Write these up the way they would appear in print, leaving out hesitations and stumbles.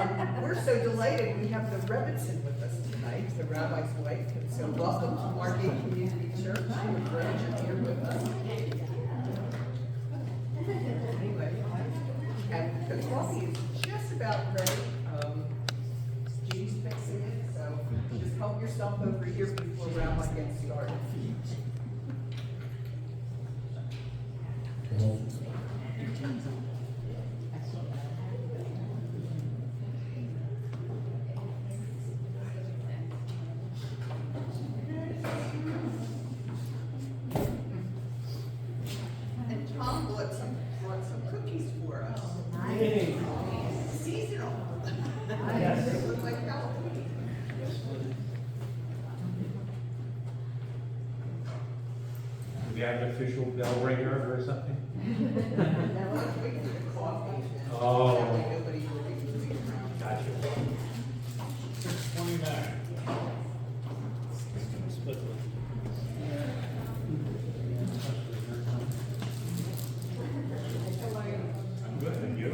We're so delighted we have the Rebbitzin with us tonight, the rabbi's wife. And so welcome to Margate Community Church. We're glad you're here with us. Anyway, and the coffee is just about ready. Jean's fixing it, so just help yourself over here before Rabbi gets started. And Tom brought some cookies for us. Seasonal. They look like Halloween. Do we have an official bell ringer or something? I was waiting for the coffee. Oh. Nobody really moving around. Gotcha. 629. Split one. I'm good, and you?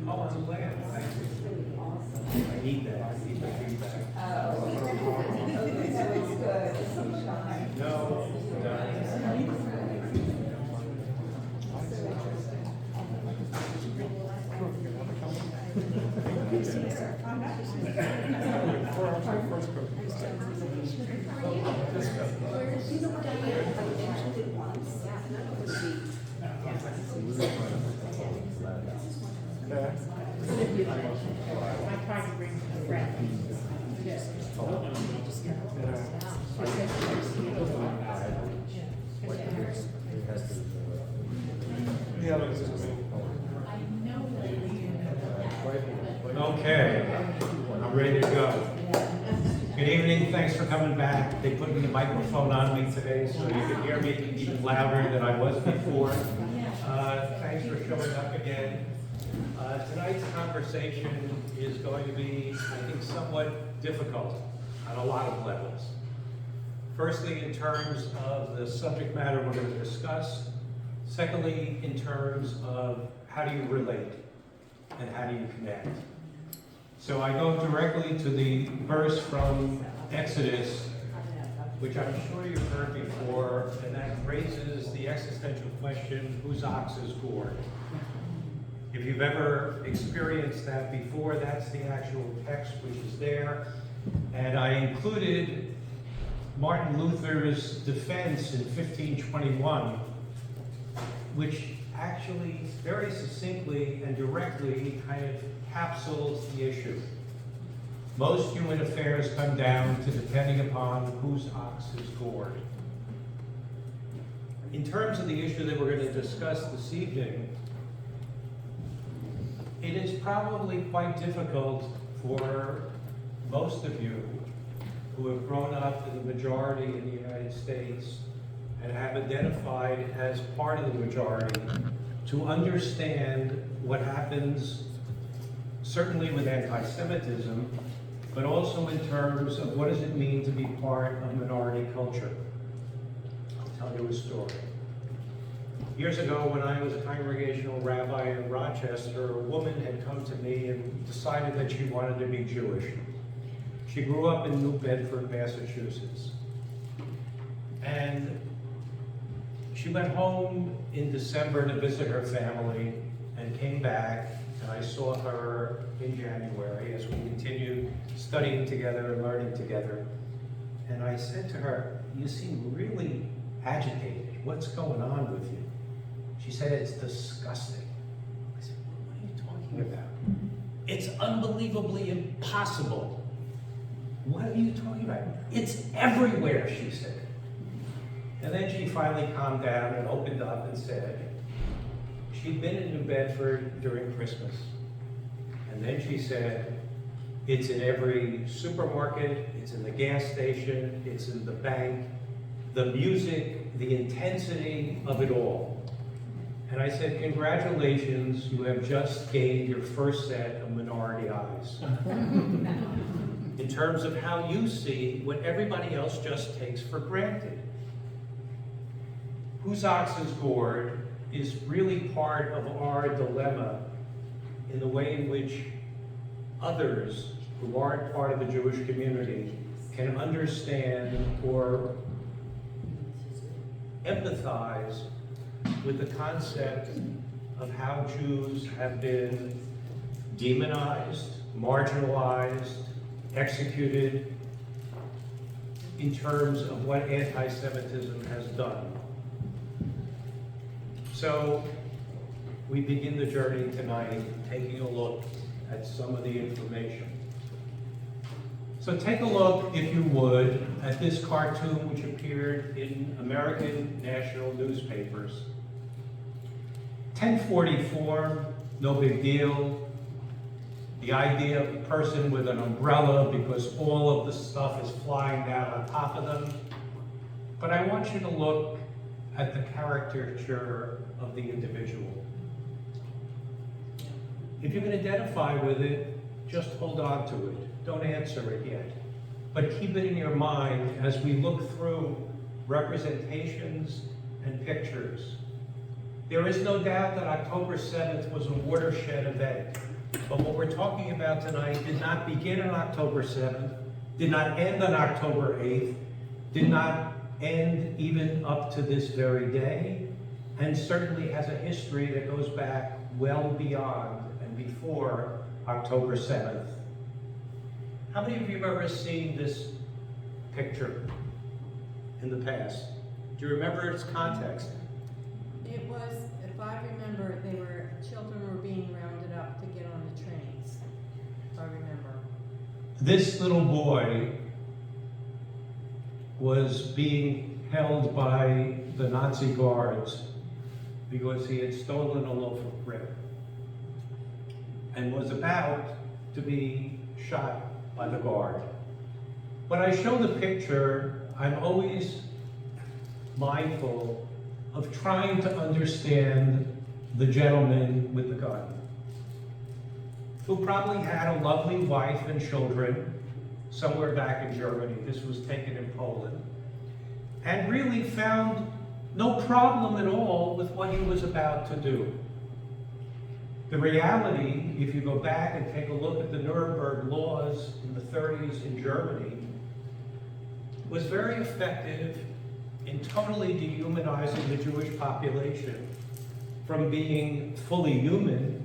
Oh, I'm glad, thank you. I need that, I need the feedback. No, I tried to bring a friend. Yes. Okay, I'm ready to go. Good evening, thanks for coming back. They put the microphone on me today so you can hear me even louder than I was before. Thanks for showing up again. Tonight's conversation is going to be, I think, somewhat difficult on a lot of levels. Firstly, in terms of the subject matter we're going to discuss. Secondly, in terms of how do you relate and how do you connect. So I go directly to the verse from Exodus, which I'm sure you've heard before, and that raises the existential question, whose ox is gored? If you've ever experienced that before, that's the actual text which is there. And I included Martin Luther's defense in 1521, which actually very succinctly and directly kind of capsules the issue. Most human affairs come down to depending upon whose ox is gored. In terms of the issue that we're going to discuss this evening, it is probably quite difficult for most of you who have grown up in the majority in the United States and have identified as part of the majority to understand what happens, certainly with anti-Semitism, but also in terms of what does it mean to be part of minority culture. I'll tell you a story. Years ago, when I was a congregational rabbi in Rochester, a woman had come to me and decided that she wanted to be Jewish. She grew up in New Bedford, Massachusetts. And she went home in December to visit her family and came back, and I saw her in January as we continued studying together and learning together. And I said to her, "You seem really agitated. What's going on with you?" She said, "It's disgusting." I said, "What are you talking about?" "It's unbelievably impossible." "What are you talking about?" "It's everywhere," she said. And then she finally calmed down and opened up and said she'd been in New Bedford during Christmas. And then she said, "It's in every supermarket, it's in the gas station, it's in the bank, the music, the intensity of it all." And I said, "Congratulations, you have just gained your first set of minority eyes." In terms of how you see what everybody else just takes for granted. Whose ox is gored is really part of our dilemma in the way in which others who aren't part of the Jewish community can understand or empathize with the concept of how Jews have been demonized, marginalized, executed in terms of what anti-Semitism has done. So we begin the journey tonight taking a look at some of the information. So take a look, if you would, at this cartoon which appeared in American national newspapers. 1044, no big deal. The idea of a person with an umbrella because all of the stuff is flying down on top of them. But I want you to look at the caricature of the individual. If you can identify with it, just hold on to it. Don't answer it yet. But keep it in your mind as we look through representations and pictures. There is no doubt that October 7th was a watershed event. But what we're talking about tonight did not begin on October 7th, did not end on October 8th, did not end even up to this very day, and certainly has a history that goes back well beyond and before October 7th. How many of you have ever seen this picture in the past? Do you remember its context? It was, if I remember, children were being rounded up to get on the trains, if I remember. This little boy was being held by the Nazi guards because he had stolen a loaf of bread and was about to be shot by the guard. When I show the picture, I'm always mindful of trying to understand the gentleman with the gun, who probably had a lovely wife and children somewhere back in Germany. This was taken in Poland, and really found no problem at all with what he was about to do. The reality, if you go back and take a look at the Nuremberg laws in the 30s in Germany, was very effective in totally dehumanizing the Jewish population from being fully human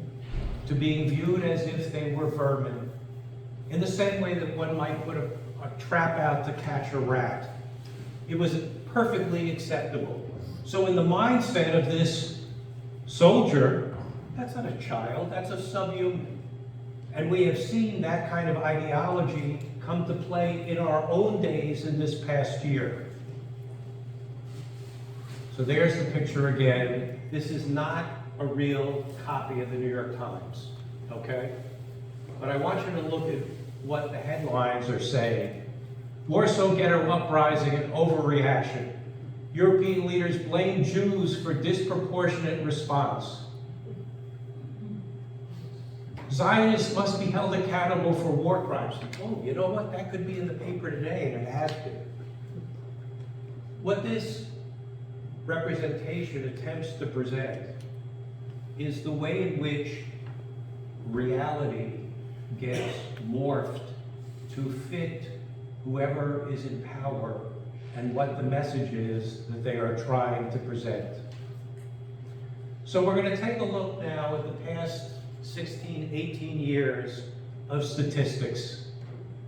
to being viewed as if they were vermin, in the same way that one might put a trap out to catch a rat. It was perfectly acceptable. So in the mindset of this soldier, that's not a child, that's a subhuman. And we have seen that kind of ideology come to play in our own days in this past year. So there's the picture again. This is not a real copy of the New York Times, okay? But I want you to look at what the headlines are saying. Warsaw Ghetto uprising and overreaction. European leaders blame Jews for disproportionate response. Zionists must be held accountable for war crimes. Oh, you know what? That could be in the paper today, and it has been. What this representation attempts to present is the way in which reality gets morphed to fit whoever is in power and what the message is that they are trying to present. So we're going to take a look now at the past 16, 18 years of statistics,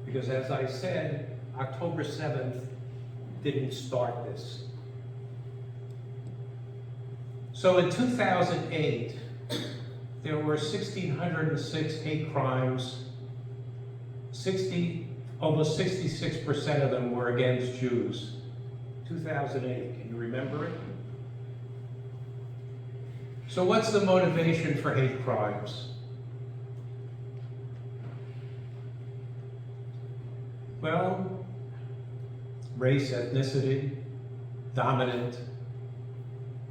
because as I said, October 7th didn't start this. So in 2008, there were 1,606 hate crimes. Almost 66% of them were against Jews. 2008, can you remember it? So what's the motivation for hate crimes? Well, race, ethnicity, dominant,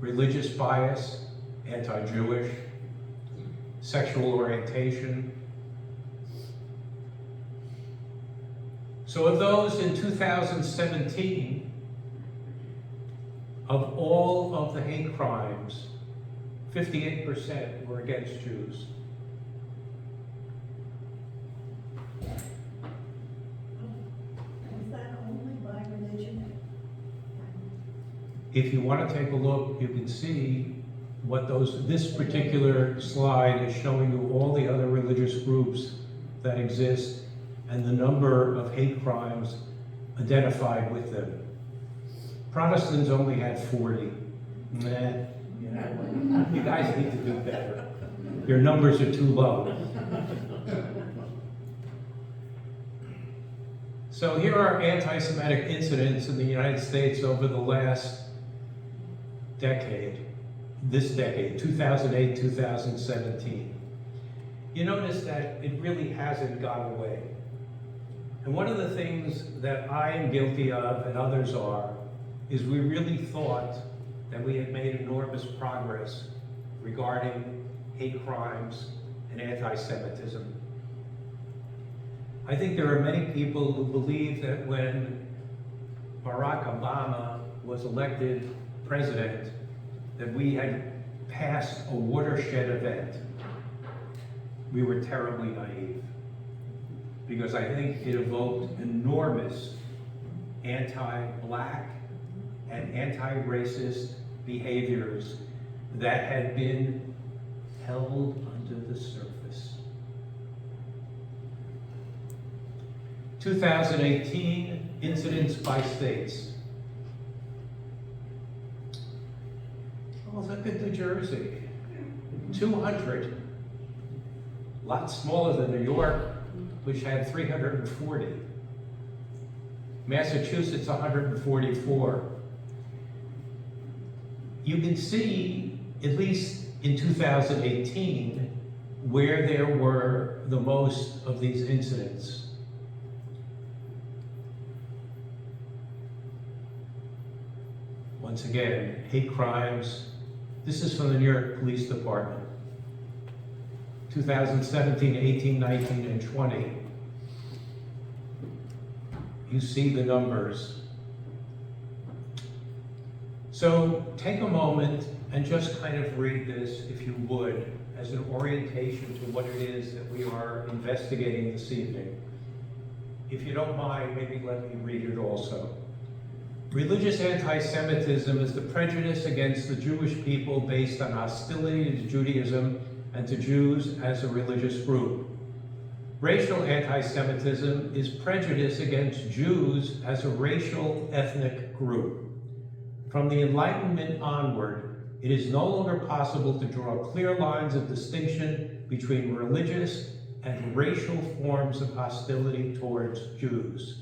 religious bias, anti-Jewish, sexual orientation. So of those in 2017, of all of the hate crimes, 58% were against Jews. if you want to take a look, you can see what this particular slide is showing you all the other religious groups that exist and the number of hate crimes identified with them. Protestants only had 40. Nah, you guys need to do better. Your numbers are too low. So here are anti-Semitic incidents in the United States over the last decade, this decade, 2008, 2017. You notice that it really hasn't gone away. And one of the things that I am guilty of, and others are, is we really thought that we had made enormous progress regarding hate crimes and anti-Semitism. I think there are many people who believe that when Barack Obama was elected president, that we had passed a watershed event. We were terribly naive, because I think it evoked enormous anti-Black and anti-racist behaviors that had been held under the surface. 2018, incidents by states. Oh, look at New Jersey, 200. A lot smaller than New York, which had 340. Massachusetts, 144. You can see, at least in 2018, where there were the most of these incidents. Once again, hate crimes. This is from the New York Police Department. 2017, 18, 19, and 20. You see the numbers. So take a moment and just kind of read this, if you would, as an orientation to what it is that we are investigating this evening. If you don't mind, maybe let me read it also. Religious anti-Semitism is the prejudice against the Jewish people based on hostility to Judaism and to Jews as a religious group. Racial anti-Semitism is prejudice against Jews as a racial ethnic group. From the Enlightenment onward, it is no longer possible to draw clear lines of distinction between religious and racial forms of hostility towards Jews.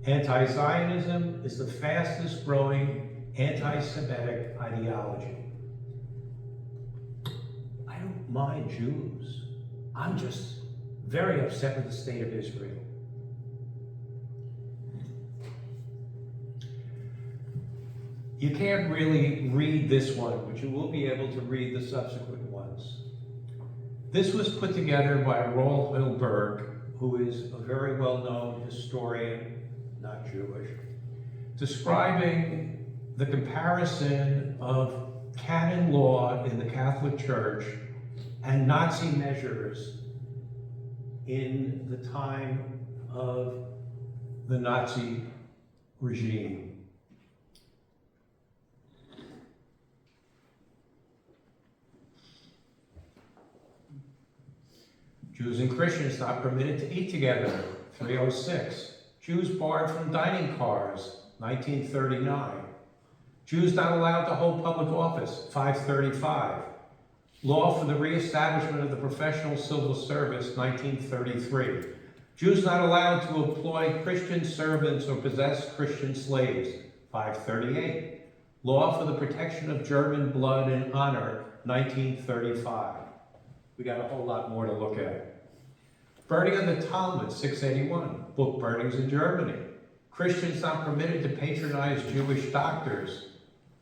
Anti-Zionism is the fastest growing anti-Semitic ideology. I don't mind Jews. I'm just very upset with the state of Israel. You can't really read this one, but you will be able to read the subsequent ones. This was put together by Roel Hilberg, who is a very well-known historian, not Jewish, describing the comparison of canon law in the Catholic Church and Nazi measures in the time of the Nazi regime. Jews and Christians not permitted to eat together, 306. Jews barred from dining cars, 1939. Jews not allowed to hold public office, 535. Law for the reestablishment of the professional civil service, 1933. Jews not allowed to employ Christian servants or possess Christian slaves, 538. Law for the protection of German blood and honor, 1935. We got a whole lot more to look at. Burning of the Talmud, 681. Book burnings in Germany. Christians not permitted to patronize Jewish doctors,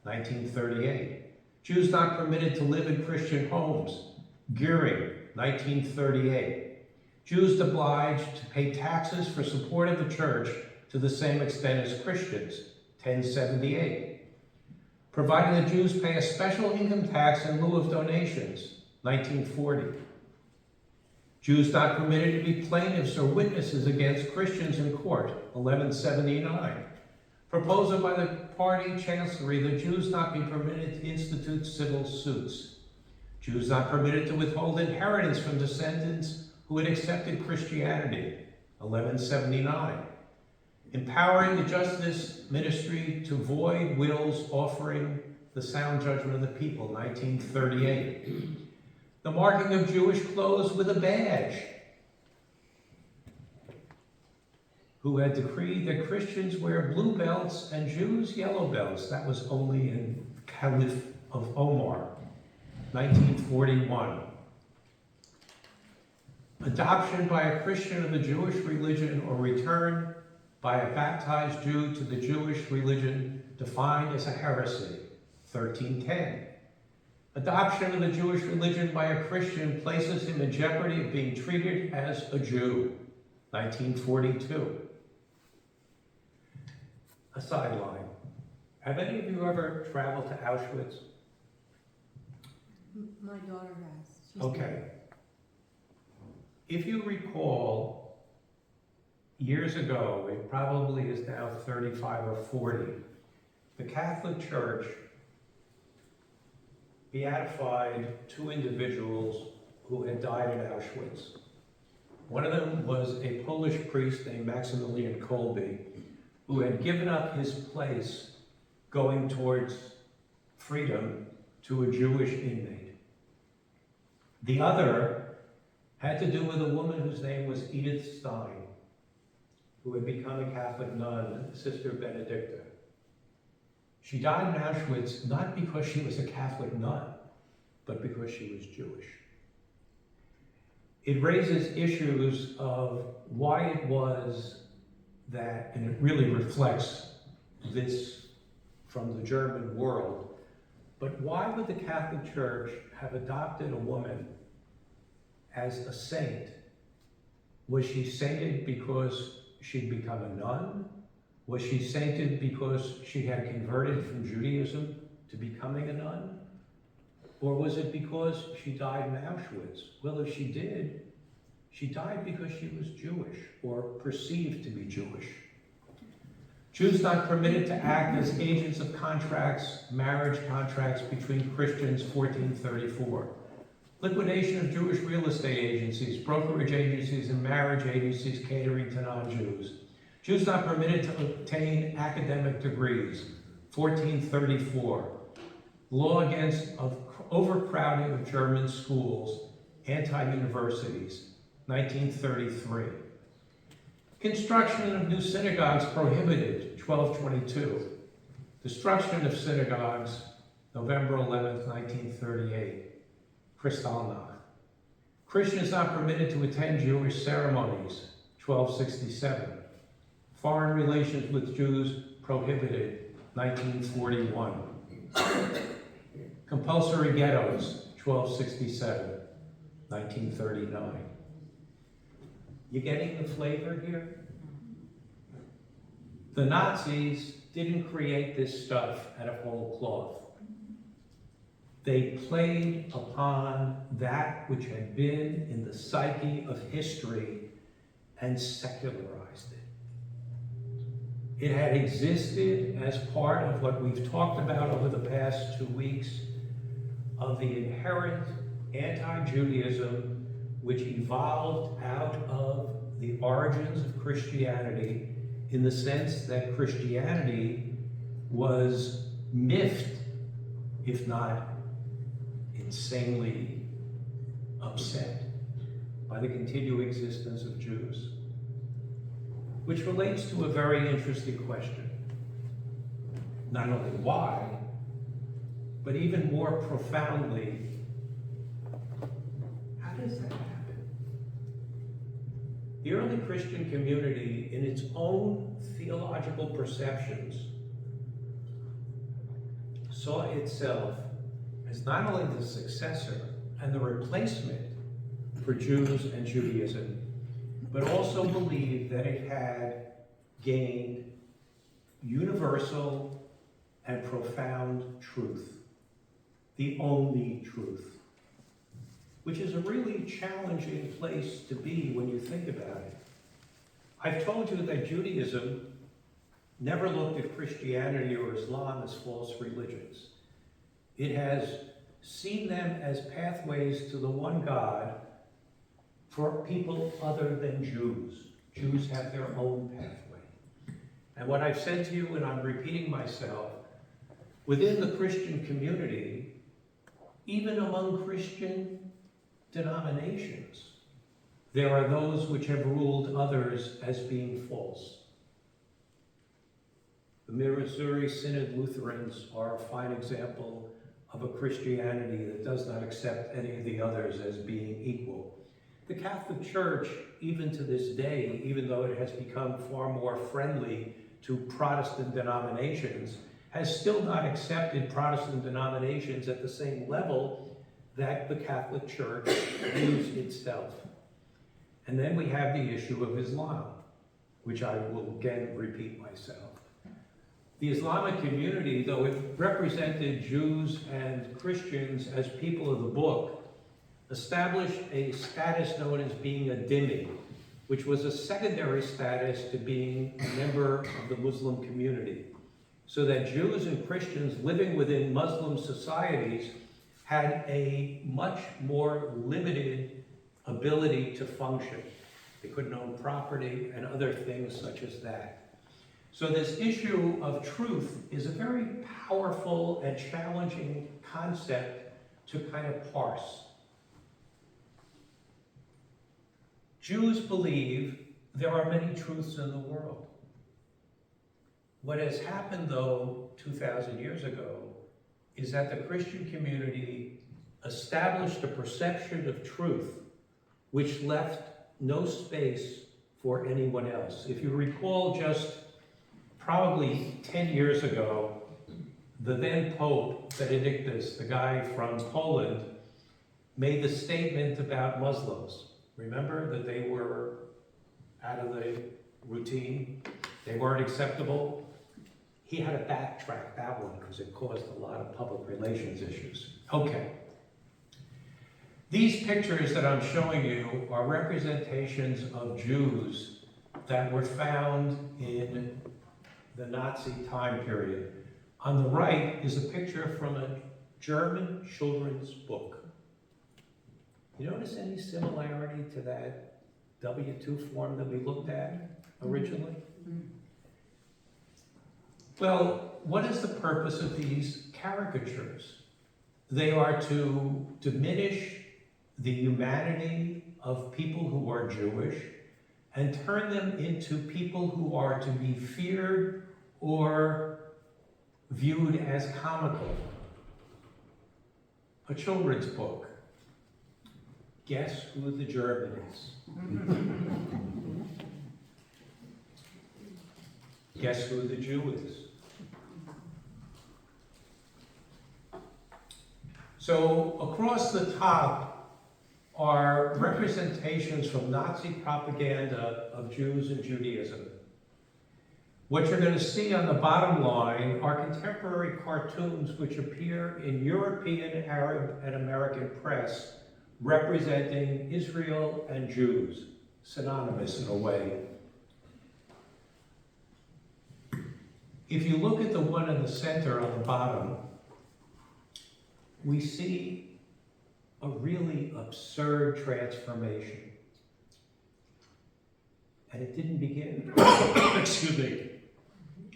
1938. Jews not permitted to live in Christian homes, Goering, 1938. Jews obliged to pay taxes for support of the church to the same extent as Christians, 1078. Providing the Jews pay a special income tax in lieu of donations, 1940. Jews not permitted to be plaintiffs or witnesses against Christians in court, 1179. Proposal by the party chancellery that Jews not be permitted to institute civil suits. Jews not permitted to withhold inheritance from descendants who had accepted Christianity, 1179. Empowering the justice ministry to void wills offering the sound judgment of the people, 1938. The marking of Jewish clothes with a badge, who had decreed that Christians wear blue belts and Jews yellow belts. That was only in Caliph of Omar, 1941. Adoption by a Christian of the Jewish religion or return by a baptized Jew to the Jewish religion defined as a heresy, 1310. Adoption of the Jewish religion by a Christian places him in jeopardy of being treated as a Jew, 1942. A sideline. Have any of you ever traveled to Auschwitz? My daughter has. She's Okay. If you recall, years ago, it probably is now 35 or 40, the Catholic Church beatified two individuals who had died at Auschwitz. One of them was a Polish priest named Maximilian Kolbe, who had given up his place going towards freedom to a Jewish inmate. The other had to do with a woman whose name was Edith Stein, who had become a Catholic nun, Sister Benedicta. She died in Auschwitz not because she was a Catholic nun, but because she was Jewish. It raises issues of why it was that, and it really reflects this from the German world, but why would the Catholic Church have adopted a woman as a saint? Was she sainted because she'd become a nun? Was she sainted because she had converted from Judaism to becoming a nun? Or was it because she died in Auschwitz? Well, if she did, she died because she was Jewish or perceived to be Jewish. Jews not permitted to act as agents of contracts, marriage contracts between Christians, 1434. Liquidation of Jewish real estate agencies, brokerage agencies, and marriage agencies catering to non-Jews. Jews not permitted to obtain academic degrees, 1434. Law against overcrowding of German schools, anti-universities, 1933. Construction of new synagogues prohibited, 1222. Destruction of synagogues, November 11th, 1938. Kristallnacht. Christians not permitted to attend Jewish ceremonies, 1267. Foreign relations with Jews prohibited, 1941. Compulsory ghettos, 1267, 1939. You getting the flavor here? The Nazis didn't create this stuff out of whole cloth. They played upon that which had been in the psyche of history and secularized it. It had existed as part of what we've talked about over the past 2 weeks of the inherent anti-Judaism which evolved out of the origins of Christianity, in the sense that Christianity was miffed, if not insanely upset, by the continued existence of Jews. Which relates to a very interesting question. Not only why, but even more profoundly, how does that happen? The early Christian community, in its own theological perceptions, saw itself as not only the successor and the replacement for Jews and Judaism, but also believed that it had gained universal and profound truth, the only truth, which is a really challenging place to be when you think about it. I've told you that Judaism never looked at Christianity or Islam as false religions. It has seen them as pathways to the one God for people other than Jews. Jews have their own pathway. And what I've said to you, and I'm repeating myself, within the Christian community, even among Christian denominations, there are those which have ruled others as being false. The Missouri Synod Lutherans are a fine example of a Christianity that does not accept any of the others as being equal. The Catholic Church, even to this day, even though it has become far more friendly to Protestant denominations, has still not accepted Protestant denominations at the same level that the Catholic Church views itself. And then we have the issue of Islam, which I will again repeat myself. The Islamic community, though it represented Jews and Christians as people of the book, established a status known as being a dhimmi, which was a secondary status to being a member of the Muslim community, so that Jews and Christians living within Muslim societies had a much more limited ability to function. They couldn't own property and other things such as that. So this issue of truth is a very powerful and challenging concept to kind of parse. Jews believe there are many truths in the world. What has happened, though, 2,000 years ago, is that the Christian community established a perception of truth which left no space for anyone else. If you recall, just probably 10 years ago, the then Pope Benedictus, the guy from Poland, made the statement about Muslims. Remember that they were out of the routine, they weren't acceptable. He had to backtrack that one because it caused a lot of public relations issues. Okay. These pictures that I'm showing you are representations of Jews that were found in the Nazi time period. On the right is a picture from a German children's book. You notice any similarity to that W-2 form that we looked at originally? Well, what is the purpose of these caricatures? They are to diminish the humanity of people who are Jewish and turn them into people who are to be feared or viewed as comical. A children's book. Guess who the German is? Guess who the Jew is? So across the top are representations from Nazi propaganda of Jews and Judaism. What you're going to see on the bottom line are contemporary cartoons which appear in European, Arab, and American press representing Israel and Jews, synonymous in a way. If you look at the one in the center on the bottom, we see a really absurd transformation. And it didn't begin, excuse me,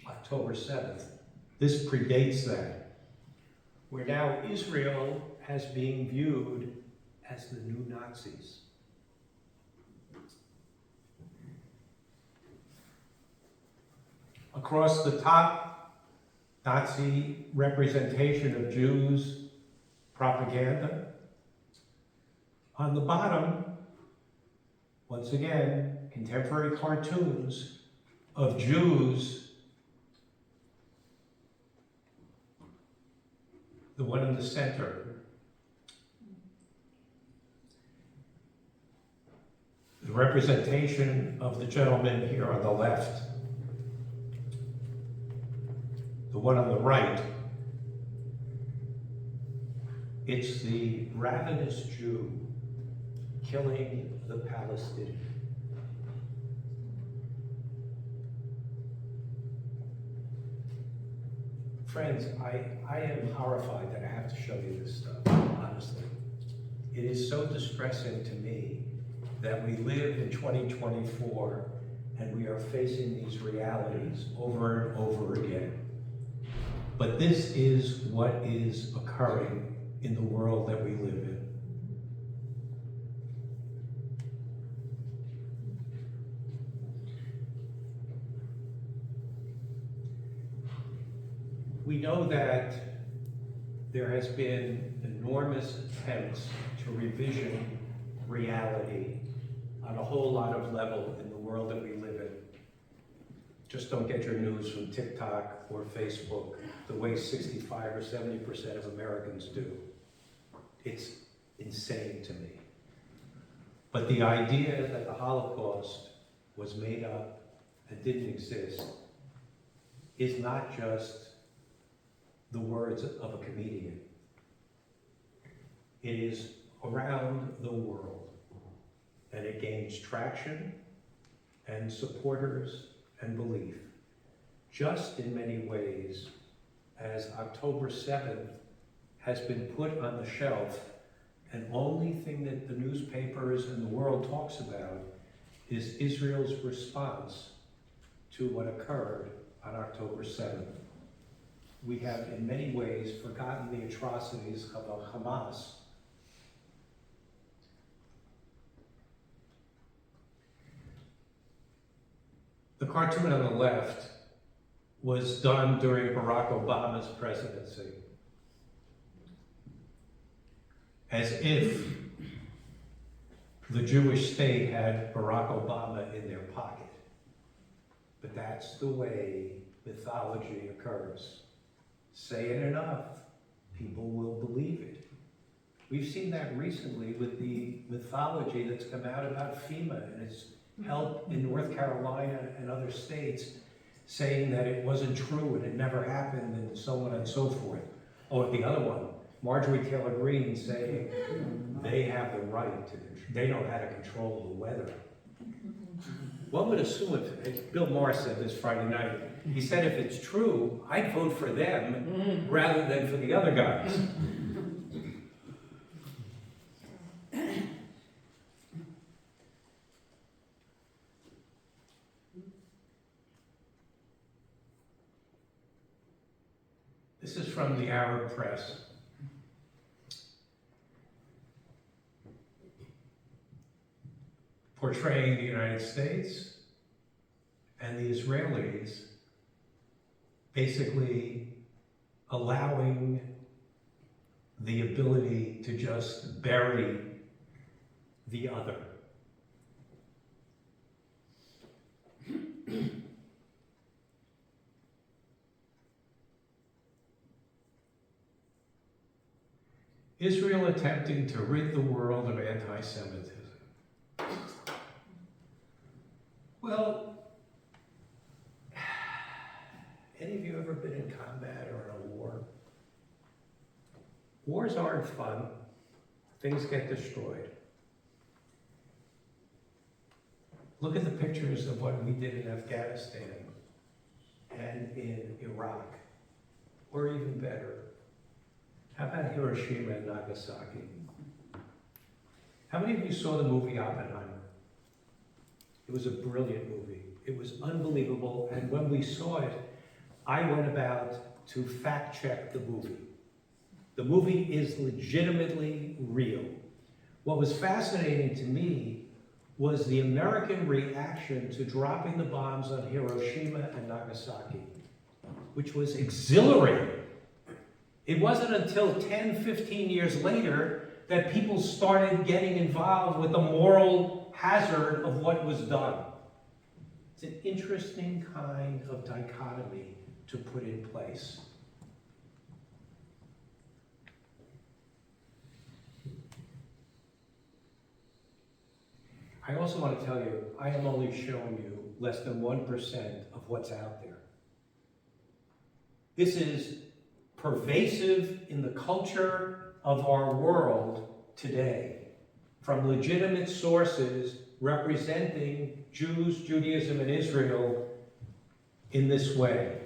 October 7th. This predates that, where now Israel has being viewed as the new Nazis. Across the top, Nazi representation of Jews, propaganda. On the bottom, once again, contemporary cartoons of Jews. The one in the center. The representation of the gentleman here on the left. The one on the right. It's the ravenous Jew killing the Palestinian. Friends, I am horrified that I have to show you this stuff, honestly. It is so distressing to me that we live in 2024 and we are facing these realities over and over again. But this is what is occurring in the world that we live in. We know that there has been enormous attempts to revision reality on a whole lot of level in the world that we live in. Just don't get your news from TikTok or Facebook the way 65 or 70% of Americans do. It's insane to me. But the idea that the Holocaust was made up and didn't exist is not just the words of a comedian. It is around the world, and it gains traction and supporters and belief, just in many ways as October 7th has been put on the shelf, and only thing that the newspapers and the world talks about is Israel's response to what occurred on October 7th. We have in many ways forgotten the atrocities of Hamas. The cartoon on the left was done during Barack Obama's presidency, as if the Jewish state had Barack Obama in their pocket. But that's the way mythology occurs. Say it enough, people will believe it. We've seen that recently with the mythology that's come out about FEMA and its help in North Carolina and other states, saying that it wasn't true and it never happened and so on and so forth. Oh, the other one, Marjorie Taylor Greene saying they have the right to, they know how to control the weather. One would assume, if Bill Maher said this Friday night, he said if it's true, I'd vote for them rather than for the other guys. This is from the Arab press. Portraying the United States and the Israelis basically allowing the ability to just bury the other. Israel attempting to rid the world of anti-Semitism. Well, any of you ever been in combat or in a war? Wars aren't fun. Things get destroyed. Look at the pictures of what we did in Afghanistan and in Iraq, or even better. How about Hiroshima and Nagasaki? How many of you saw the movie Oppenheimer? It was a brilliant movie. It was unbelievable, and when we saw it, I went about to fact check the movie. The movie is legitimately real. What was fascinating to me was the American reaction to dropping the bombs on Hiroshima and Nagasaki, which was exhilarating. It wasn't until 10, 15 years later that people started getting involved with the moral hazard of what was done. It's an interesting kind of dichotomy to put in place. I also want to tell you, I am only showing you less than 1% of what's out there. This is pervasive in the culture of our world today, from legitimate sources representing Jews, Judaism, and Israel in this way.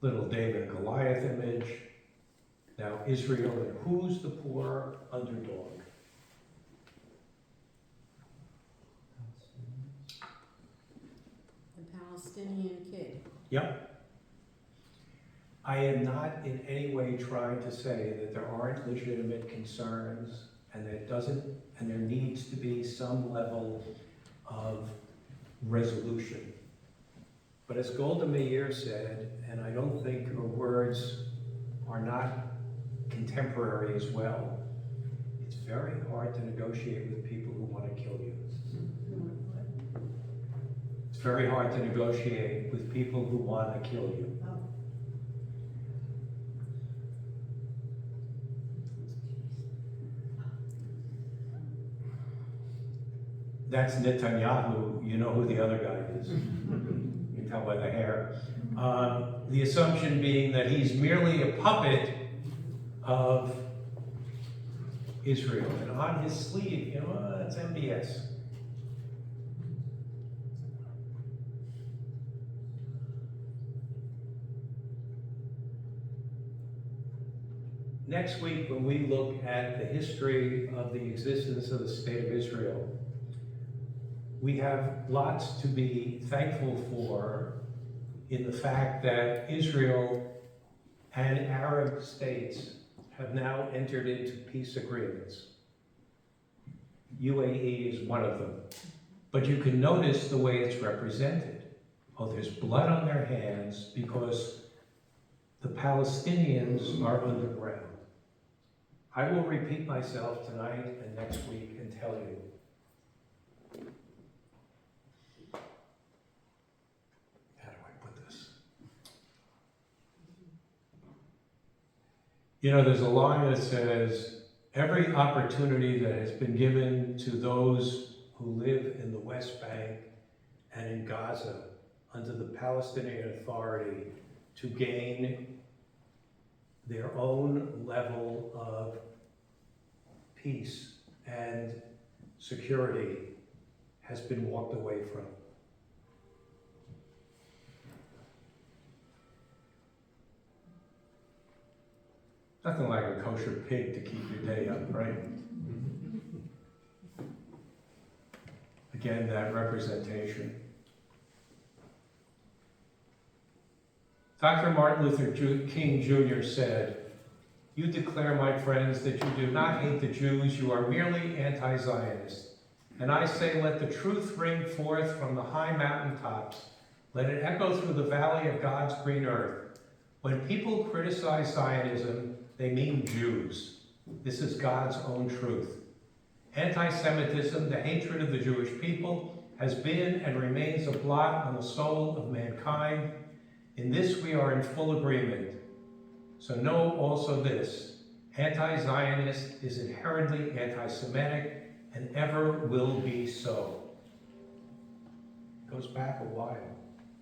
little David and Goliath image. Now Israel, and who's the poor underdog? The Palestinian kid. Yep. I am not in any way trying to say that there aren't legitimate concerns and that there needs to be some level of resolution. But as Golda Meir said, and I don't think her words are not contemporary as well, it's very hard to negotiate with people who want to kill you. It's very hard to negotiate with people who want to kill you. That's Netanyahu. You know who the other guy is. You can tell by the hair. The assumption being that he's merely a puppet of Israel. And on his sleeve, that's MBS. Next week, when we look at the history of the existence of the State of Israel, we have lots to be thankful for in the fact that Israel and Arab states have now entered into peace agreements. UAE is one of them. But you can notice the way it's represented. Oh, there's blood on their hands because the Palestinians are underground. I will repeat myself tonight and next week and tell you. How do I put this? There's a line that says, every opportunity that has been given to those who live in the West Bank and in Gaza under the Palestinian Authority to gain their own level of peace and security has been walked away from. Nothing like a kosher pig to keep your day up, right? Again, that representation. Dr. Martin Luther King Jr. said, "You declare, my friends, that you do not hate the Jews, you are merely anti-Zionist. And I say, let the truth ring forth from the high mountaintops. Let it echo through the valley of God's green earth. When people criticize Zionism, they mean Jews. This is God's own truth. Anti-Semitism, the hatred of the Jewish people, has been and remains a blot on the soul of mankind. In this we are in full agreement. So know also this, anti-Zionist is inherently anti-Semitic and ever will be so." It goes back a while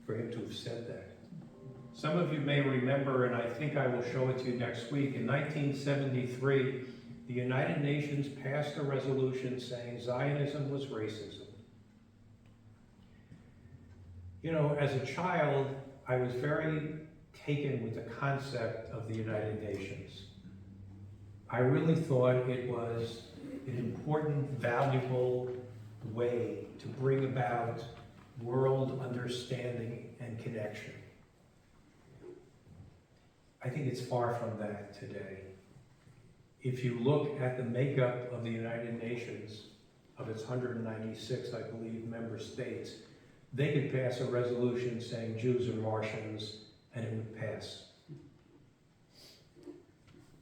for him to have said that. Some of you may remember, and I think I will show it to you next week, in 1973, the United Nations passed a resolution saying Zionism was racism. As a child, I was very taken with the concept of the United Nations. I really thought it was an important, valuable way to bring about world understanding and connection. I think it's far from that today. If you look at the makeup of the United Nations, of its 196, I believe, member states, they could pass a resolution saying Jews are Martians, and it would pass.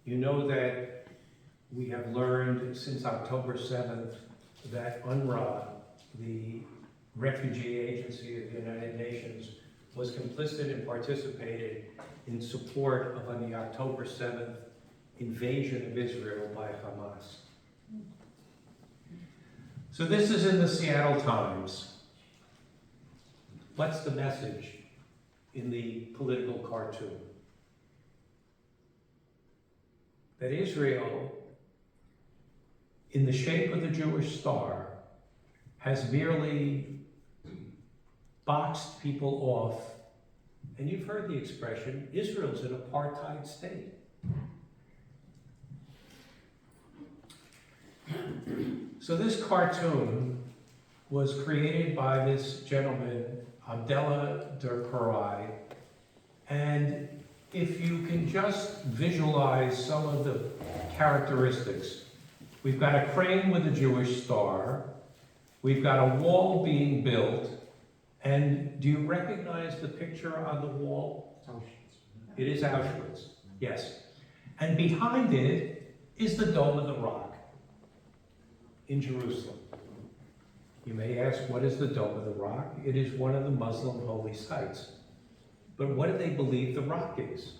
You know that we have learned since October 7th that UNRWA, the refugee agency of the United Nations, was complicit and participated in support of on the October 7th invasion of Israel by Hamas. So this is in the Seattle Times. What's the message in the political cartoon? That Israel, in the shape of the Jewish star, has merely boxed people off And you've heard the expression, Israel's an apartheid state. So this cartoon was created by this gentleman, Abdullah Durkheim, and if you can just visualize some of the characteristics, we've got a crane with a Jewish star, we've got a wall being built, and do you recognize the picture on the wall? It is Auschwitz, yes. And behind it is the Dome of the Rock in Jerusalem. You may ask, what is the Dome of the Rock? It is one of the Muslim holy sites. But what do they believe the rock is?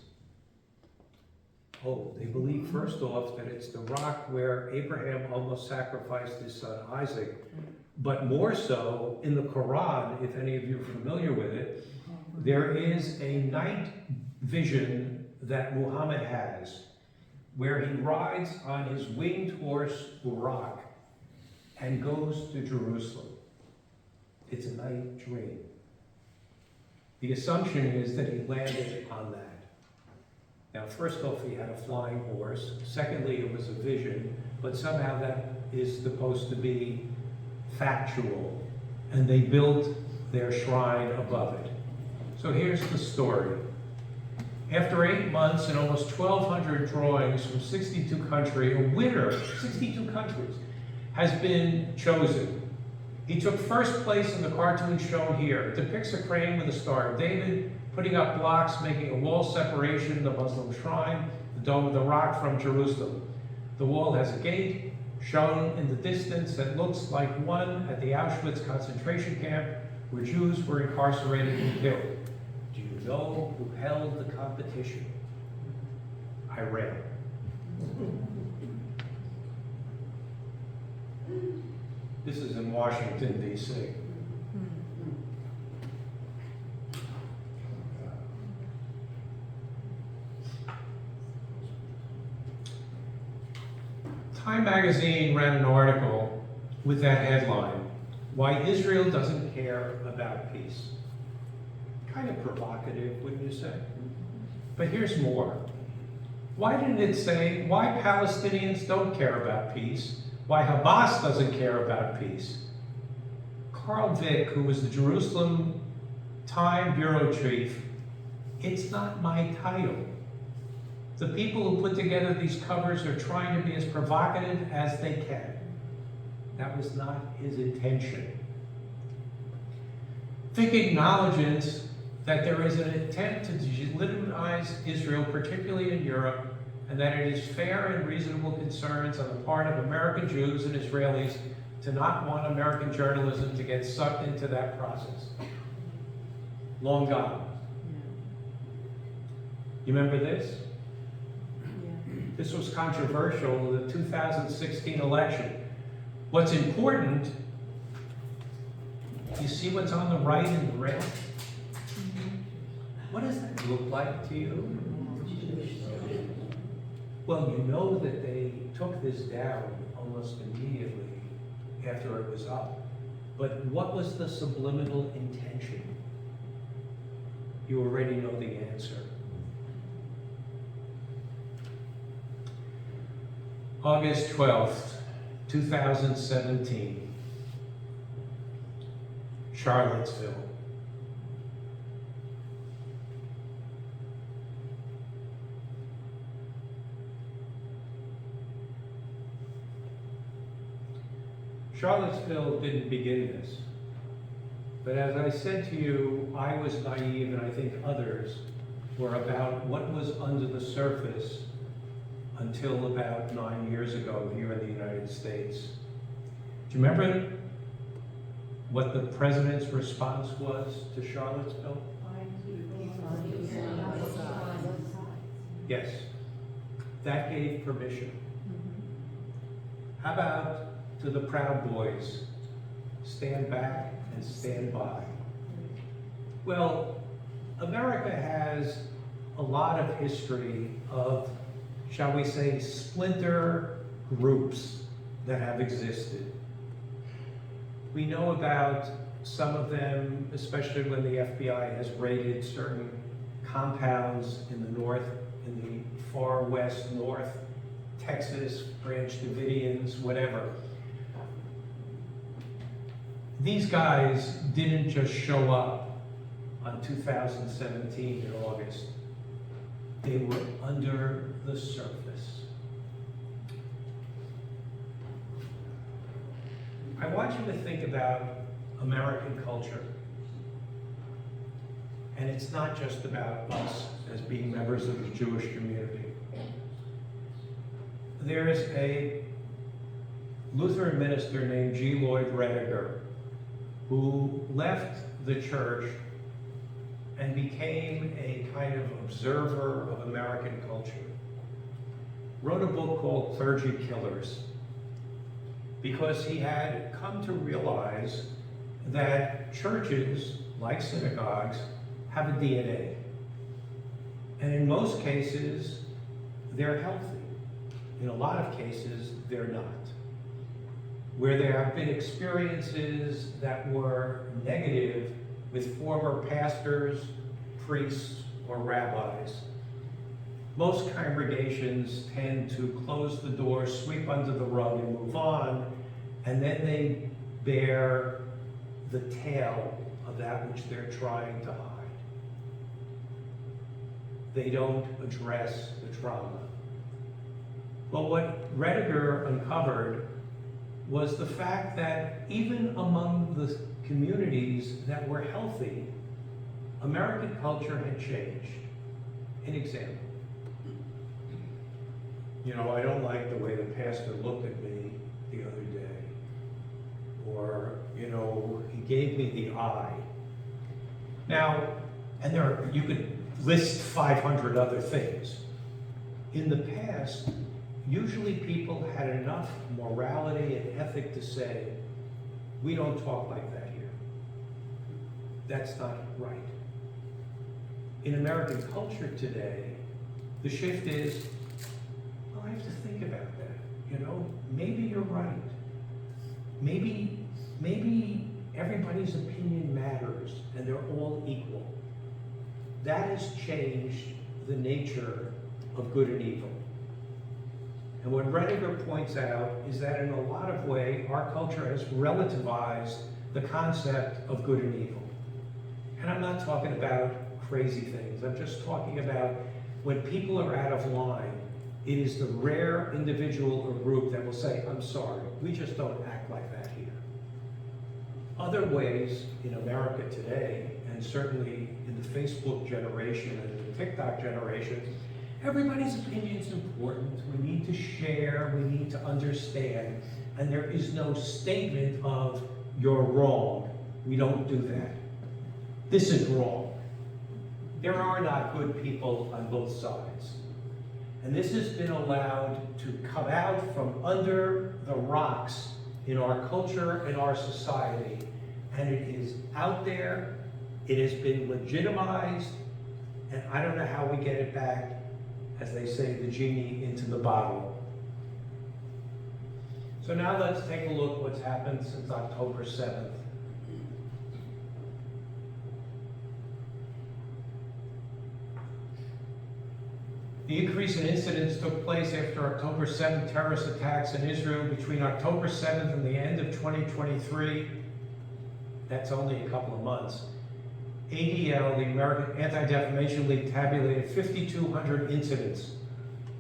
Oh, they believe first off that it's the rock where Abraham almost sacrificed his son Isaac. But more so, in the Quran, if any of you are familiar with it, there is a night vision that Muhammad has where he rides on his winged horse, Buraq, and goes to Jerusalem. It's a night dream. The assumption is that he landed on that. Now, first off, he had a flying horse. Secondly, it was a vision, but somehow that is supposed to be factual. And they built their shrine above it. So here's the story. After 8 months and almost 1,200 drawings from 62 countries, a winner, 62 countries, has been chosen. He took first place in the cartoon shown here. It depicts a crane with a Star of David, putting up blocks, making a wall separation, the Muslim shrine, the Dome of the Rock from Jerusalem. The wall has a gate shown in the distance that looks like one at the Auschwitz concentration camp where Jews were incarcerated and killed. Do you know who held the competition? Iran. This is in Washington, D.C. Time magazine ran an article with that headline, "Why Israel Doesn't Care About Peace." Kind of provocative, wouldn't you say? But here's more. Why didn't it say why Palestinians don't care about peace? Why Hamas doesn't care about peace? Carl Vick, who was the Jerusalem Time bureau chief, it's not my title. The people who put together these covers are trying to be as provocative as they can. That was not his intention. Vick acknowledges that there is an attempt to delegitimize Israel, particularly in Europe, and that it is fair and reasonable concerns on the part of American Jews and Israelis to not want American journalism to get sucked into that process. Long gone. You remember this? This was controversial in the 2016 election. What's important, you see what's on the right in the red? What does that look like to you? Well, you know that they took this down almost immediately after it was up. But what was the subliminal intention? You already know the answer. August 12th, 2017, Charlottesville. Charlottesville didn't begin this, but as I said to you, I was naive, and I think others were, about what was under the surface until about 9 years ago here in the United States. Do you remember what the president's response was to Charlottesville? Yes, that gave permission. How about to the Proud Boys, stand back and stand by? Well, America has a lot of history of, shall we say, splinter groups that have existed. We know about some of them, especially when the FBI has raided certain compounds in the north, in the far west north, Texas, Branch Davidians, whatever. These guys didn't just show up on 2017 in August. They were under the surface. I want you to think about American culture. And it's not just about us as being members of the Jewish community. There is a Lutheran minister named G. Lloyd Rediger who left the church and became a kind of observer of American culture. Wrote a book called Clergy Killers because he had come to realize that churches, like synagogues, have a DNA. And in most cases, they're healthy. In a lot of cases, they're not. Where there have been experiences that were negative with former pastors, priests, or rabbis, most congregations tend to close the door, sweep under the rug, and move on, and then they bear the tale of that which they're trying to hide. They don't address the trauma. But what Rediger uncovered was the fact that even among the communities that were healthy, American culture had changed. An example. You know, I don't like the way the pastor looked at me the other day. Or, you know, he gave me the eye. Now, and you could list 500 other things. In the past, usually people had enough morality and ethic to say, we don't talk like that here. That's not right. In American culture today, the shift is, well, I have to think about that. You know, maybe you're right. Maybe everybody's opinion matters and they're all equal. That has changed the nature of good and evil. And what Rediger points out is that in a lot of ways, our culture has relativized the concept of good and evil. And I'm not talking about crazy things. I'm just talking about when people are out of line, it is the rare individual or group that will say, I'm sorry, we just don't act like that here. Other ways in America today, and certainly in the Facebook generation and the TikTok generation, everybody's opinion is important. We need to share, we need to understand, and there is no statement of, you're wrong. We don't do that. This is wrong. There are not good people on both sides. And this has been allowed to come out from under the rocks in our culture and our society. And it is out there, it has been legitimized, and I don't know how we get it back, as they say, the genie into the bottle. So now let's take a look what's happened since October 7th. The increase in incidents took place after October 7th terrorist attacks in Israel. Between October 7th and the end of 2023, that's only a couple of months, ADL, the American Anti-Defamation League, tabulated 5,200 incidents,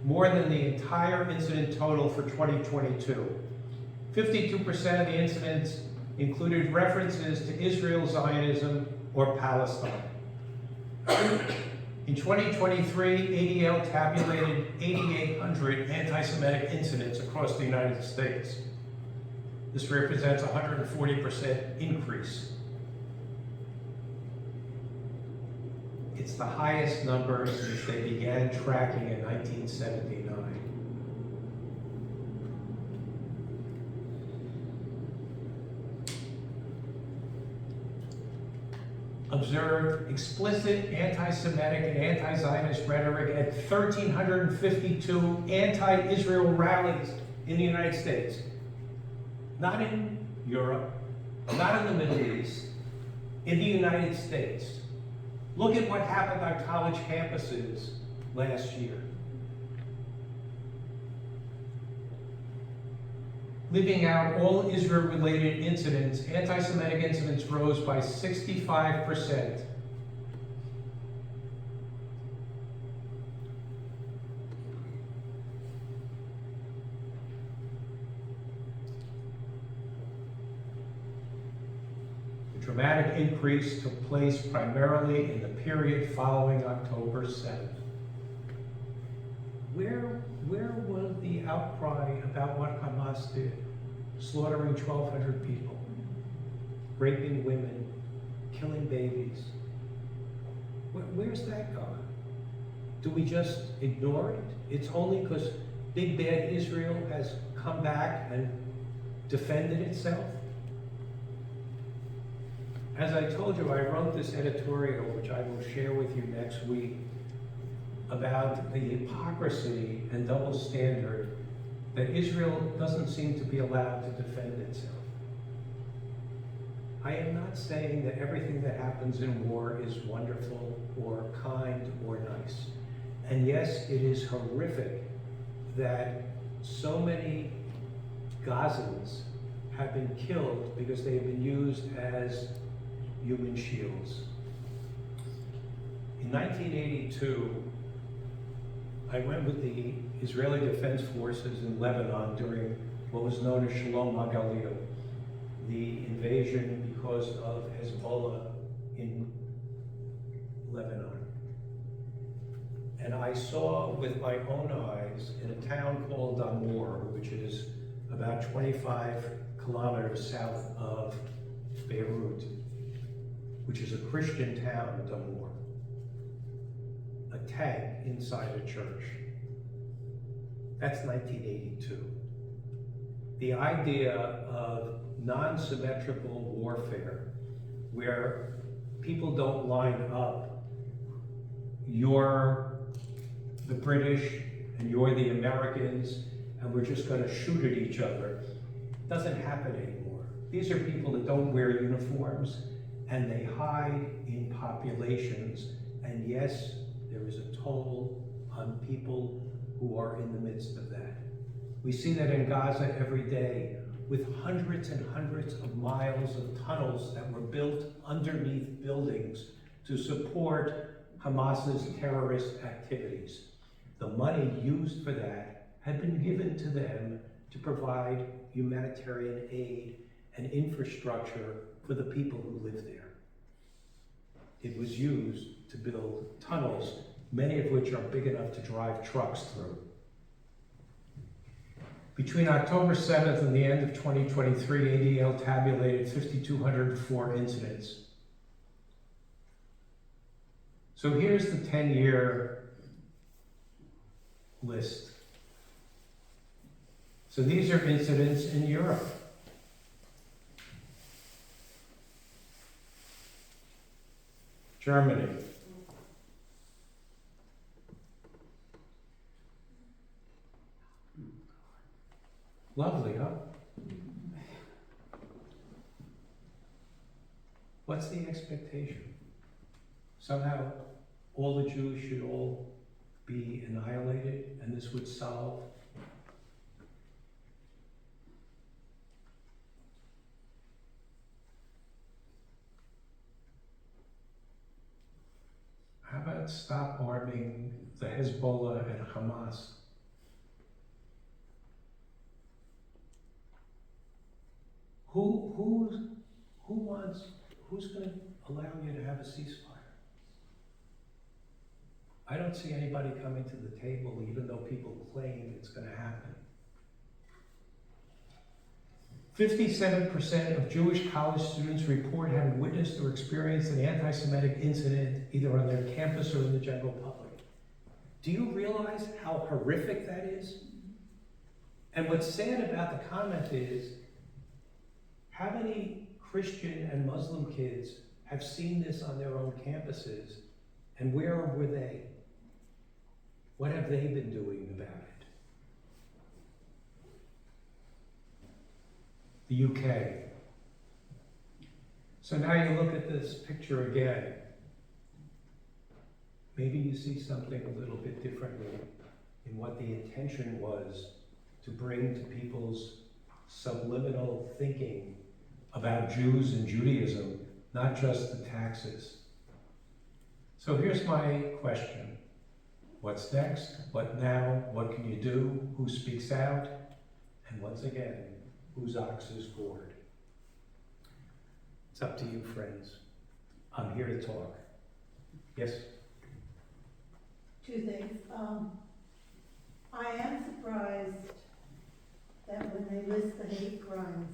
more than the entire incident total for 2022. 52% of the incidents included references to Israel, Zionism, or Palestine. In 2023, ADL tabulated 8,800 anti-Semitic incidents across the United States. This represents a 140% increase. It's the highest number since they began tracking in 1979. Observed explicit anti-Semitic and anti-Zionist rhetoric at 1,352 anti-Israel rallies in the United States. Not in Europe, not in the Middle East, in the United States. Look at what happened on college campuses last year. Leaving out all Israel-related incidents, anti-Semitic incidents rose by 65%. The dramatic increase took place primarily in the period following October 7th. Where was the outcry about what Hamas did? Slaughtering 1,200 people, raping women, killing babies. Where's that gone? Do we just ignore it? It's only because big bad Israel has come back and defended itself? As I told you, I wrote this editorial, which I will share with you next week, about the hypocrisy and double standard that Israel doesn't seem to be allowed to defend itself. I am not saying that everything that happens in war is wonderful or kind or nice. And yes, it is horrific that so many Gazans have been killed because they have been used as human shields. In 1982, I went with the Israeli Defense Forces in Lebanon during what was known as Shalom HaGalil, the invasion because of Hezbollah in Lebanon. And I saw with my own eyes in a town called Damour, which is about 25 kilometers south of Beirut, which is a Christian town, Damour, a tank inside a church. That's 1982. The idea of non-symmetrical warfare, where people don't line up, you're the British and you're the Americans, and we're just going to shoot at each other, doesn't happen anymore. These are people that don't wear uniforms, and they hide in populations, and yes, there is a toll on people who are in the midst of that. We see that in Gaza every day, with hundreds and hundreds of miles of tunnels that were built underneath buildings to support Hamas's terrorist activities. The money used for that had been given to them to provide humanitarian aid and infrastructure for the people who live there. It was used to build tunnels, many of which are big enough to drive trucks through. Between October 7th and the end of 2023, ADL tabulated 5,204 incidents. So here's the 10-year list. So these are incidents in Europe. Germany. Lovely, huh? What's the expectation? Somehow all the Jews should all be annihilated and this would solve. How about stop arming the Hezbollah and Hamas? Who's going to allow you to have a ceasefire? I don't see anybody coming to the table, even though people claim it's going to happen. 57% of Jewish college students report having witnessed or experienced an anti-Semitic incident either on their campus or in the general public. Do you realize how horrific that is? And what's sad about the comment is, how many Christian and Muslim kids have seen this on their own campuses, and where were they? What have they been doing about it? The UK. So now you look at this picture again. Maybe you see something a little bit differently in what the intention was to bring to people's subliminal thinking about Jews and Judaism, not just the taxes. So here's my question. What's next? What now? What can you do? Who speaks out? And once again, whose ox is gored? It's up to you, friends. I'm here to talk. Yes? Two things. I am surprised that when they list the hate crimes,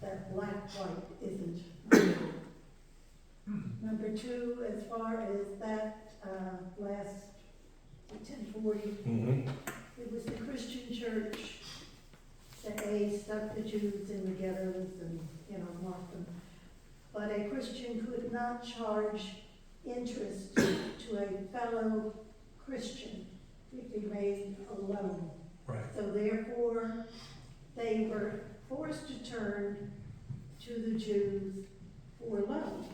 that black-white isn't numbered. Number two, as far as that last 1040, it was the Christian church that stuck the Jews in the ghettos and, marked them. But a Christian could not charge interest to a fellow Christian if he made a loan. Right. So therefore, they were forced to turn to the Jews for loans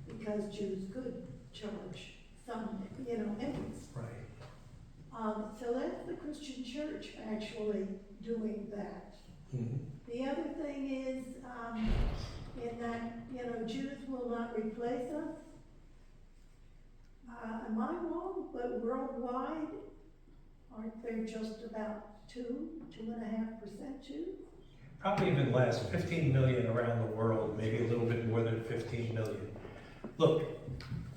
because Jews could charge some, interest. Right. So that's the Christian church actually doing that. The other thing is, in that, Jews will not replace us. Am I wrong? But worldwide, aren't there just about 2.5% Jews? Probably even less, 15 million around the world, maybe a little bit more than 15 million. Look,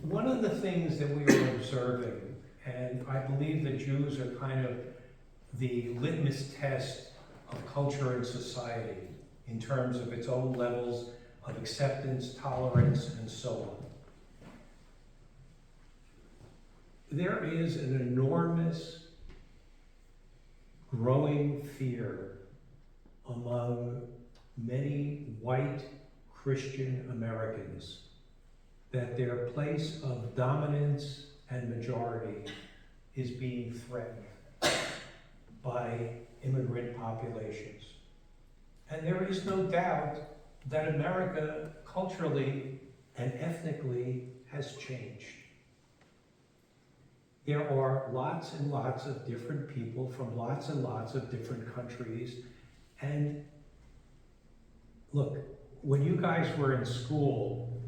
one of the things that we are observing, and I believe that Jews are kind of the litmus test of culture and society in terms of its own levels of acceptance, tolerance, and so on. There is an enormous growing fear among many white Christian Americans that their place of dominance and majority is being threatened by immigrant populations. And there is no doubt that America culturally and ethnically has changed. There are lots and lots of different people from lots and lots of different countries. And look, when you guys were in school,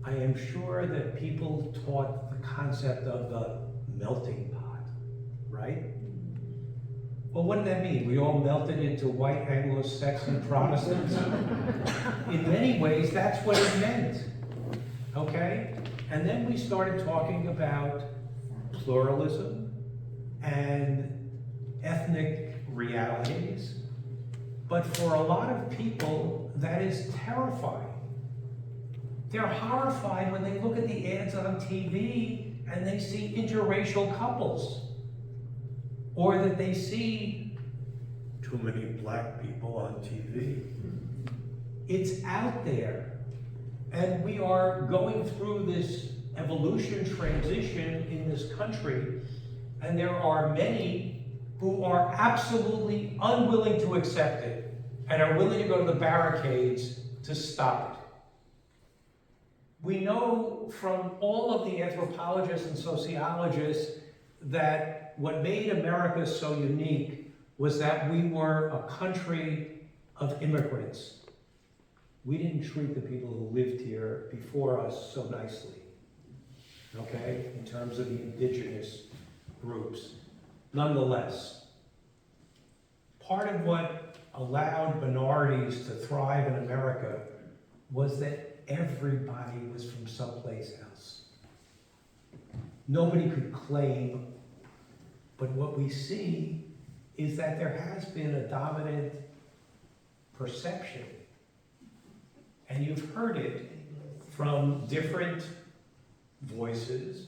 I am sure that people taught the concept of the melting pot, right? Well, what did that mean? We all melted into white Anglo-Saxon Protestants? In many ways, that's what it meant, okay? And then we started talking about pluralism and ethnic realities. But for a lot of people, that is terrifying. They're horrified when they look at the ads on TV and they see interracial couples, or that they see too many black people on TV. It's out there, and we are going through this evolution transition in this country, and there are many who are absolutely unwilling to accept it and are willing to go to the barricades to stop it. We know from all of the anthropologists and sociologists that what made America so unique was that we were a country of immigrants. We didn't treat the people who lived here before us so nicely, okay, in terms of the indigenous groups. Nonetheless, part of what allowed minorities to thrive in America was that everybody was from someplace else. Nobody could claim, but what we see is that there has been a dominant perception, and you've heard it from different voices,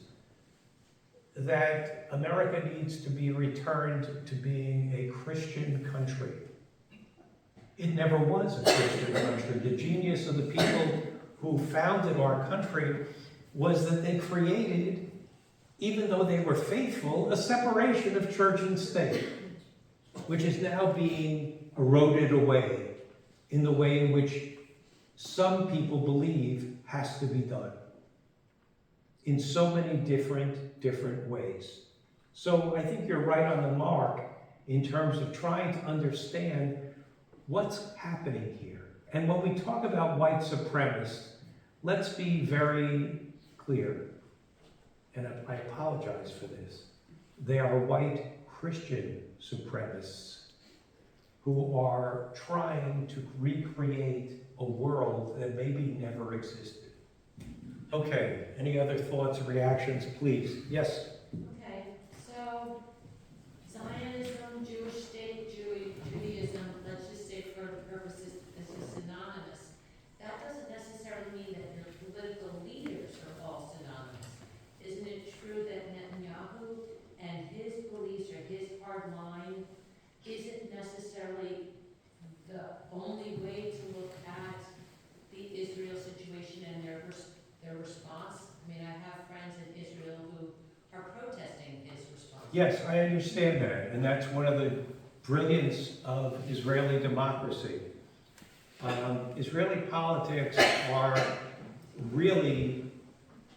that America needs to be returned to being a Christian country. It never was a Christian country. The genius of the people who founded our country was that they created, even though they were faithful, a separation of church and state, which is now being eroded away in the way in which some people believe has to be done in so many different ways. So I think you're right on the mark in terms of trying to understand what's happening here. And when we talk about white supremacists, let's be very clear, and I apologize for this. They are white Christian supremacists who are trying to recreate a world that maybe never existed. Okay, any other thoughts or reactions, please? Yes? Okay, so Zionism, Jewish state, Judaism, let's just say for the purposes, this is synonymous. That doesn't necessarily mean that their political leaders are all synonymous. Isn't it true that Netanyahu and his beliefs or his hard line isn't necessarily the only way to look at the Israel situation and their response? I mean, I have friends in Israel who are protesting his response. Yes, I understand that, and that's one of the brilliance of Israeli democracy. Israeli politics are really,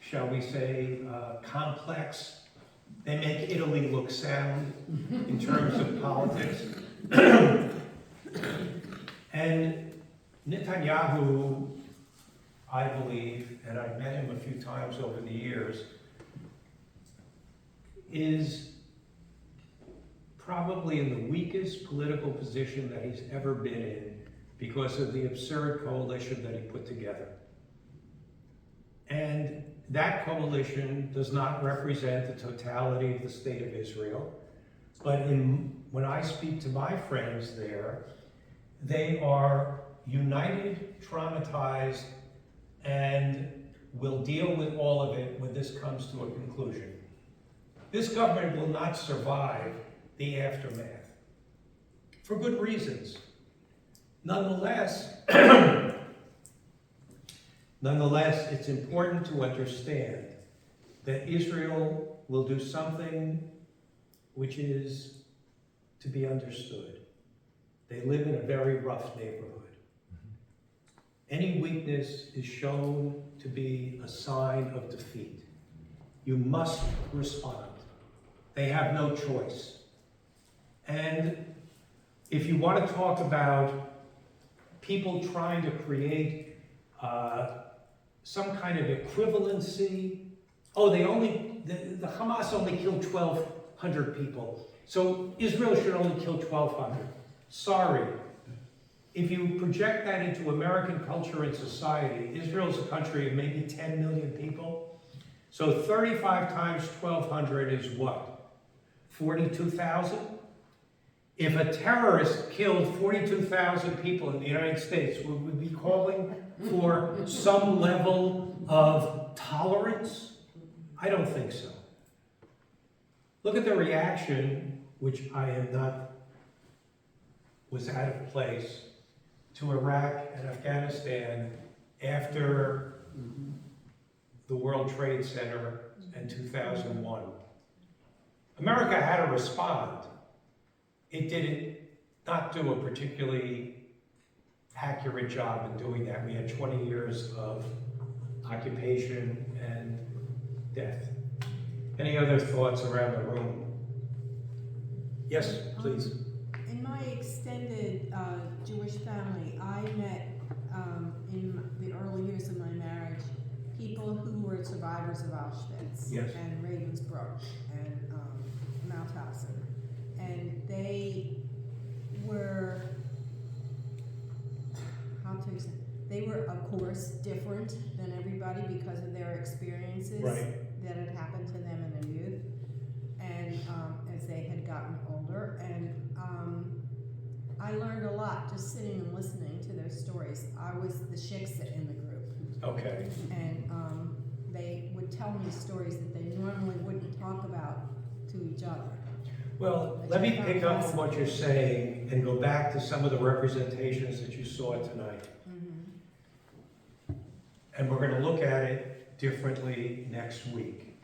shall we say, complex. They make Italy look sound in terms of politics. And Netanyahu, I believe, and I've met him a few times over the years, is probably in the weakest political position that he's ever been in because of the absurd coalition that he put together. And that coalition does not represent the totality of the state of Israel, but when I speak to my friends there, they are united, traumatized, and will deal with all of it when this comes to a conclusion. This government will not survive the aftermath, for good reasons. Nonetheless, it's important to understand that Israel will do something which is to be understood. They live in a very rough neighborhood. Any weakness is shown to be a sign of defeat. You must respond. They have no choice. And if you want to talk about people trying to create some kind of equivalency, the Hamas only killed 1,200 people, so Israel should only kill 1,200. Sorry. If you project that into American culture and society, Israel's a country of maybe 10 million people. So 35 times 1,200 is what? 42,000? If a terrorist killed 42,000 people in the United States, would we be calling for some level of tolerance? I don't think so. Look at the reaction, which was out of place, to Iraq and Afghanistan after the World Trade Center in 2001. America had to respond. It did not do a particularly accurate job in doing that. We had 20 years of occupation and death. Any other thoughts around the room? Yes, please. In my extended Jewish family, I met in the early years of my marriage people who were survivors of Auschwitz Yes. and Ravensbrück and Mauthausen. And they were, they were of course different than everybody because of their experiences that had happened to them in their youth and as they had gotten older. And I learned a lot just sitting and listening to their stories. I was the shiksa in the group. Okay. And they would tell me stories that they normally wouldn't talk about to each other. Well, let me pick up on what you're saying and go back to some of the representations that you saw tonight. Mm-hmm. And we're going to look at it differently next week.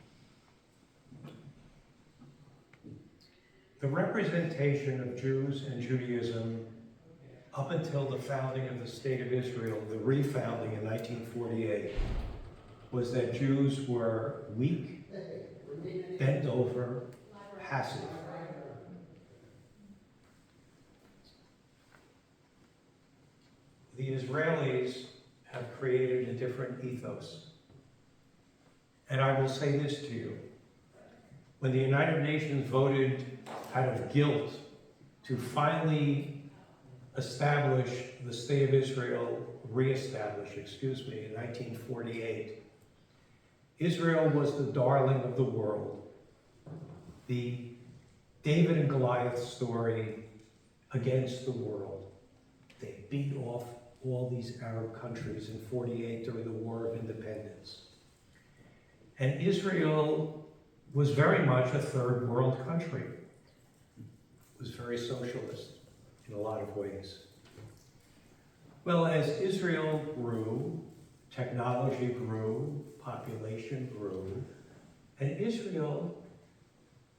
The representation of Jews and Judaism up until the founding of the State of Israel, the refounding in 1948, was that Jews were weak, bent over, passive. The Israelis have created a different ethos. And I will say this to you. When the United Nations voted out of guilt to finally establish the State of Israel, reestablish, excuse me, in 1948, Israel was the darling of the world. The David and Goliath story against the world. They beat off all these Arab countries in 48 during the War of Independence. And Israel was very much a third world country. It was very socialist in a lot of ways. Well, as Israel grew, technology grew, population grew, and Israel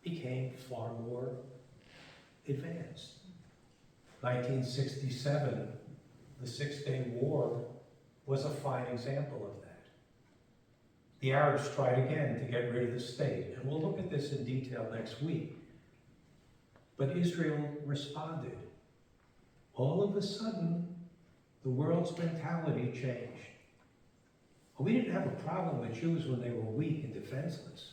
became far more advanced. 1967, the Six-Day War was a fine example of that. The Arabs tried again to get rid of the state, and we'll look at this in detail next week. But Israel responded. All of a sudden, the world's mentality changed. Well, we didn't have a problem with Jews when they were weak and defenseless,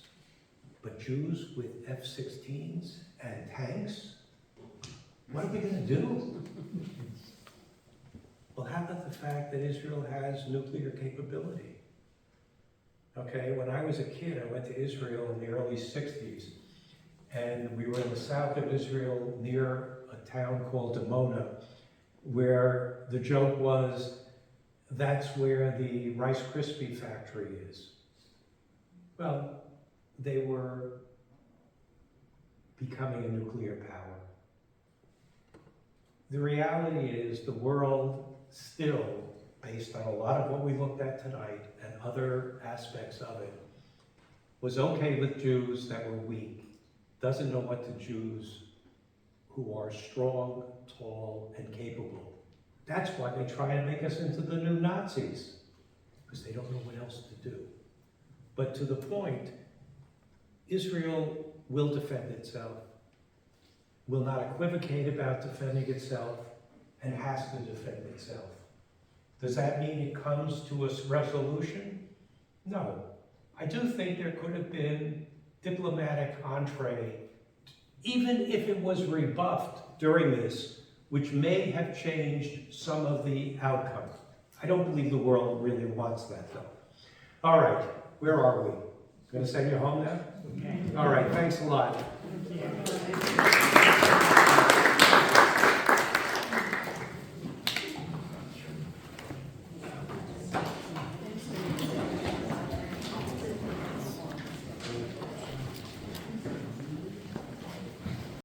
but Jews with F-16s and tanks? What are we going to do? Well, how about the fact that Israel has nuclear capability? Okay, when I was a kid, I went to Israel in the early 60s, and we were in the south of Israel near a town called Dimona, where the joke was, that's where the Rice Krispie factory is. Well, they were becoming a nuclear power. The reality is the world still, based on a lot of what we looked at tonight and other aspects of it, was okay with Jews that were weak, doesn't know what to Jews who are strong, tall, and capable. That's why they try and make us into the new Nazis, because they don't know what else to do. But to the point, Israel will defend itself, will not equivocate about defending itself, and has to defend itself. Does that mean it comes to a resolution? No. I do think there could have been diplomatic entree, even if it was rebuffed during this, which may have changed some of the outcome. I don't believe the world really wants that, though. All right, where are we? Going to send you home now? Okay. All right, thanks a lot. Thank you.